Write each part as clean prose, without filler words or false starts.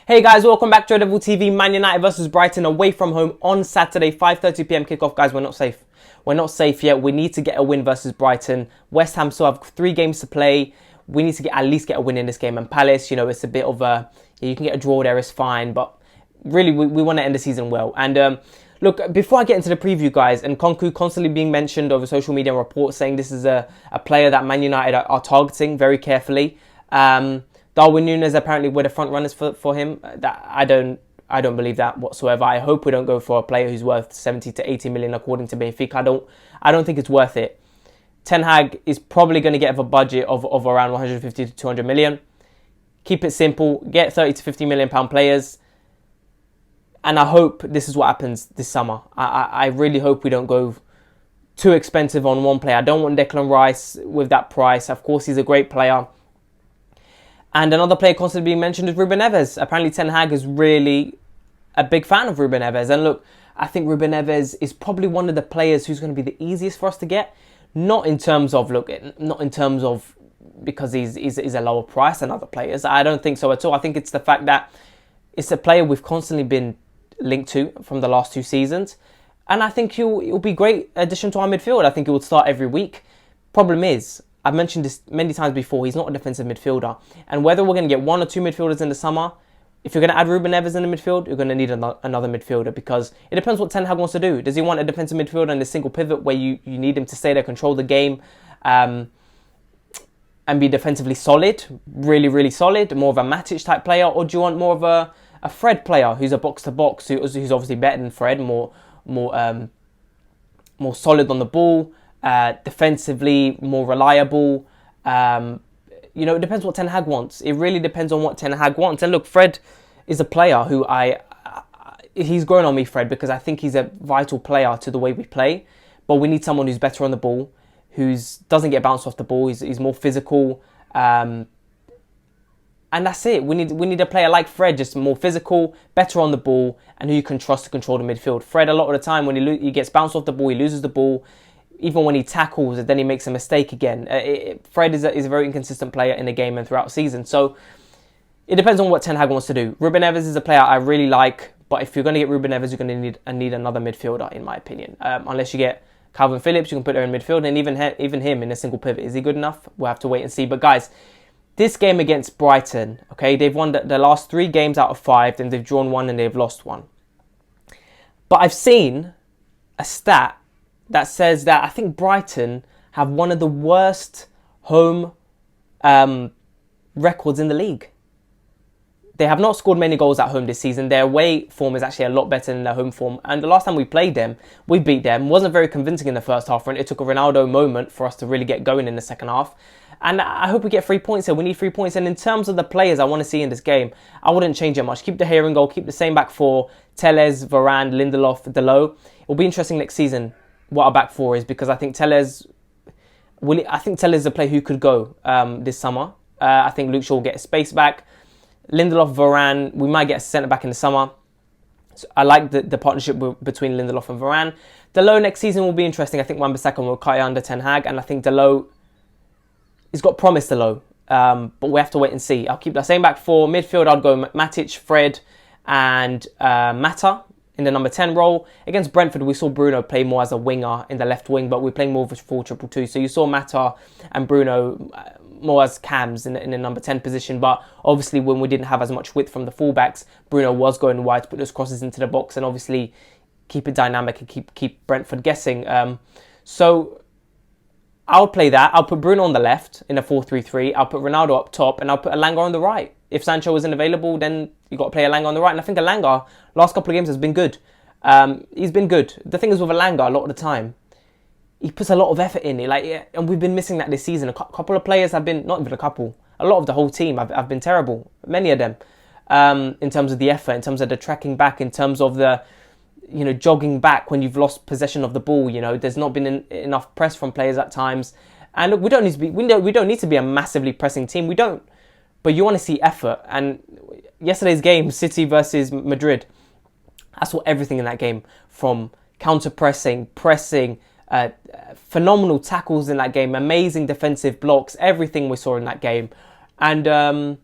Hey guys, welcome back to Devil TV. Man United versus Brighton away from home on Saturday, 5:30 p.m. kickoff. Guys, we're not safe. We're not safe yet. We need to get a win versus Brighton. West Ham still have 3 games to play. We need to at least get a win in this game. And Palace, it's a bit of a... You can get a draw there, it's fine. But really, we want to end the season well. And look, before I get into the preview, guys, and Nkunku constantly being mentioned over social media and reports saying this is a player that Man United are targeting very carefully. Darwin Núñez apparently were the front runners for him. That I don't believe that whatsoever. I hope we don't go for a player who's worth 70 to 80 million according to Benfica. I don't think it's worth it. Ten Hag is probably going to get a budget of around 150 to 200 million. Keep it simple. Get 30 to 50 million pound players. And I hope this is what happens this summer. I really hope we don't go too expensive on one player. I don't want Declan Rice with that price. Of course, he's a great player. And another player constantly being mentioned is Ruben Neves. Apparently, Ten Hag is really a big fan of Ruben Neves. And look, I think Ruben Neves is probably one of the players who's going to be the easiest for us to get. Not in terms of because he's a lower price than other players. I don't think so at all. I think it's the fact that it's a player we've constantly been linked to from the last 2 seasons. And I think he'll be a great addition to our midfield. I think he would start every week. Problem is, I've mentioned this many times before, he's not a defensive midfielder. And whether we're going to get 1 or 2 midfielders in the summer, if you're going to add Ruben Neves in the midfield, you're going to need another midfielder, because it depends what Ten Hag wants to do. Does he want a defensive midfielder and a single pivot where you need him to stay there, control the game, and be defensively solid, really, really solid, more of a Matic type player? Or do you want more of a Fred player who's a box-to-box, who's obviously better than Fred, more solid on the ball, defensively, more reliable? It depends what Ten Hag wants. It really depends on what Ten Hag wants. And look, Fred is a player who he's grown on me, Fred, because I think he's a vital player to the way we play. But we need someone who's better on the ball, who doesn't get bounced off the ball. He's more physical. And that's it. We need a player like Fred, just more physical, better on the ball, and who you can trust to control the midfield. Fred, a lot of the time, when he gets bounced off the ball, he loses the ball. Even when he tackles, and then he makes a mistake again. Fred is a very inconsistent player in the game and throughout the season. So it depends on what Ten Hag wants to do. Ruben Neves is a player I really like, but if you're going to get Ruben Neves, you're going to need another midfielder, in my opinion. Unless you get Calvin Phillips, you can put there in midfield, and even him in a single pivot. Is he good enough? We'll have to wait and see. But guys, this game against Brighton, okay, they've won the last 3 games out of 5, then they've drawn 1 and they've lost 1. But I've seen a stat that says that I think Brighton have one of the worst home records in the league. They have not scored many goals at home this season. Their away form is actually a lot better than their home form. And the last time we played them, we beat them. Wasn't very convincing in the first half, and it took a Ronaldo moment for us to really get going in the second half. And I hope we get 3 points here. We need 3 points. And in terms of the players I want to see in this game, I wouldn't change it much. Keep De Gea in goal. Keep the same back 4. Telles, Varane, Lindelof, Dalot. It'll be interesting next season what our back 4 is, because I think Telles is a player who could go this summer. I think Luke Shaw will get his space back. Lindelof, Varane, we might get a centre back in the summer. So I like the partnership between Lindelof and Varane. Dalot next season will be interesting. I think Wan-Bissaka will cut it under Ten Hag, and I think Dalot, he's got promise, Dalot, but we have to wait and see. I'll keep the same back 4. Midfield, I'd go Matic, Fred, and Mata in the number 10 role. Against Brentford, we saw Bruno play more as a winger in the left wing, but we're playing more of a 4-2-2. So you saw Mata and Bruno more as cams in the number 10 position. But obviously, when we didn't have as much width from the fullbacks, Bruno was going wide to put those crosses into the box and obviously keep it dynamic and keep Brentford guessing. So I'll play that. I'll put Bruno on the left in a 4-3-3. I'll put Ronaldo up top, and I'll put Elanga on the right. If Sancho isn't available, then you've got to play Elanga on the right. And I think Elanga, last couple of games, has been good. He's been good. The thing is with Elanga, a lot of the time, he puts a lot of effort in it. And we've been missing that this season. A couple of players have been, not even a couple, a lot of the whole team have been terrible. Many of them. In terms of the effort, in terms of the tracking back, in terms of the jogging back when you've lost possession of the ball. There's not been enough press from players at times. And look, we don't need to be a massively pressing team. We don't. But you want to see effort. And yesterday's game, City versus Madrid, I saw everything in that game, from counter-pressing, pressing, phenomenal tackles in that game, amazing defensive blocks, everything we saw in that game. And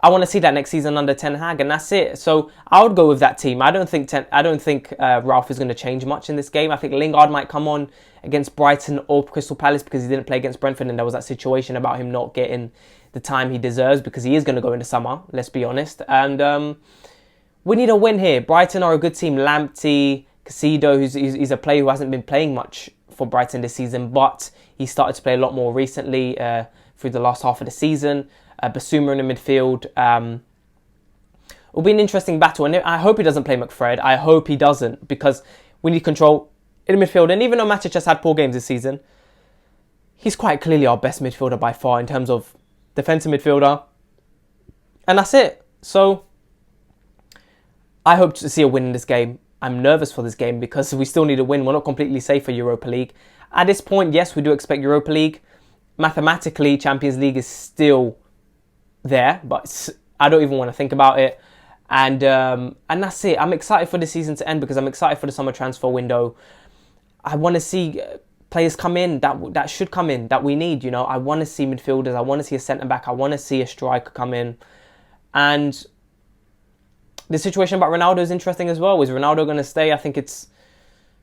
I want to see that next season under Ten Hag, and that's it. So I would go with that team. I don't think Ralf is going to change much in this game. I think Lingard might come on against Brighton or Crystal Palace because he didn't play against Brentford, and there was that situation about him not getting the time he deserves because he is going to go into summer. Let's be honest. And we need a win here. Brighton are a good team. Lamptey, Casido, he's a player who hasn't been playing much for Brighton this season, but he started to play a lot more recently through the last half of the season. Basuma in the midfield. It'll be an interesting battle, and I hope he doesn't play McFred. I hope he doesn't, because we need control in the midfield. And even though Matic has had poor games this season, he's quite clearly our best midfielder by far in terms of defensive midfielder. And that's it. So I hope to see a win in this game. I'm nervous for this game because we still need a win. We're not completely safe for Europa League. At this point, yes, we do expect Europa League. Mathematically, Champions League is still there, but I don't even want to think about it. And that's it. I'm excited for the season to end because I'm excited for the summer transfer window. I want to see players come in that should come in, that we need. You know, I want to see midfielders. I want to see a centre back. I want to see a striker come in. And the situation about Ronaldo is interesting as well. Is Ronaldo going to stay? I think it's...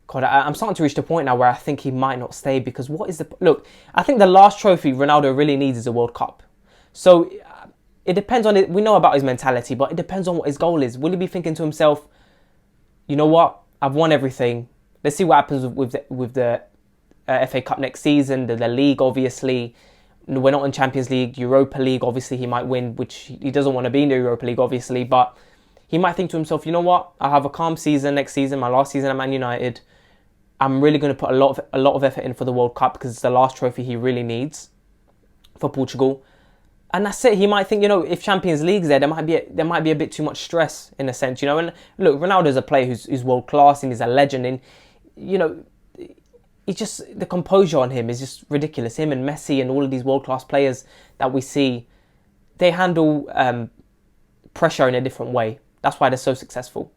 God, I'm starting to reach the point now where I think he might not stay because what is the... Look, I think the last trophy Ronaldo really needs is a World Cup. So it depends on it. We know about his mentality, but it depends on what his goal is. Will he be thinking to himself, you know what? I've won everything. Let's see what happens with the FA Cup next season, the league, obviously. We're not in Champions League, Europa League. Obviously, he might win, which he doesn't want to be in the Europa League, obviously. But he might think to himself, you know what? I'll have a calm season next season, my last season at Man United. I'm really going to put a lot of effort in for the World Cup because it's the last trophy he really needs for Portugal. And that's it. He might think, you know, if Champions League's there might be a bit too much stress in a sense, you know. And look, Ronaldo's a player who's world class and he's a legend. And you know, he just, the composure on him is just ridiculous. Him and Messi and all of these world class players that we see, they handle pressure in a different way. That's why they're so successful.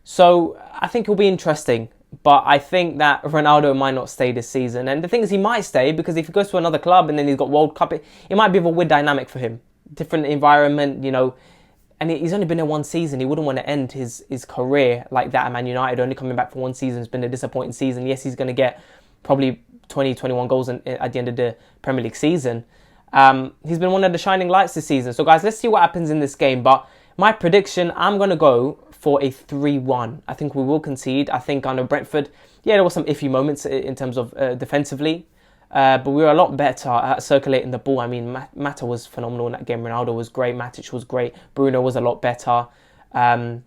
So I think it'll be interesting. But I think that Ronaldo might not stay this season. And the thing is, he might stay because if he goes to another club and then he's got World Cup, it might be a weird dynamic for him. Different environment, you know. And he's only been there one season. He wouldn't want to end his career like that at Man United, only coming back for one season. It's been a disappointing season. Yes, he's going to get probably 20, 21 goals at the end of the Premier League season. He's been one of the shining lights this season. So, guys, let's see what happens in this game. But my prediction, I'm going to go for a 3-1. I think we will concede. I think under Brentford, yeah, there were some iffy moments in terms of defensively. But we were a lot better at circulating the ball. I mean, Mata was phenomenal in that game. Ronaldo was great. Matic was great. Bruno was a lot better. But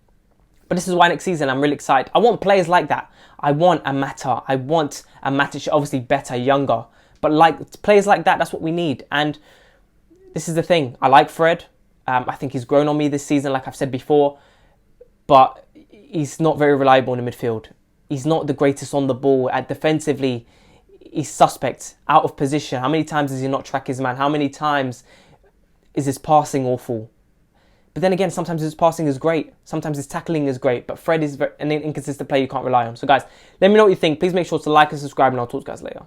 this is why next season I'm really excited. I want players like that. I want a Mata. I want a Matic, obviously better, younger. But like players like that, that's what we need. And this is the thing. I like Fred. I think he's grown on me this season, like I've said before. But he's not very reliable in the midfield. He's not the greatest on the ball. Defensively, he's suspect, out of position. How many times does he not track his man? How many times is his passing awful? But then again, sometimes his passing is great. Sometimes his tackling is great. But Fred is an inconsistent player you can't rely on. So guys, let me know what you think. Please make sure to like and subscribe and I'll talk to you guys later.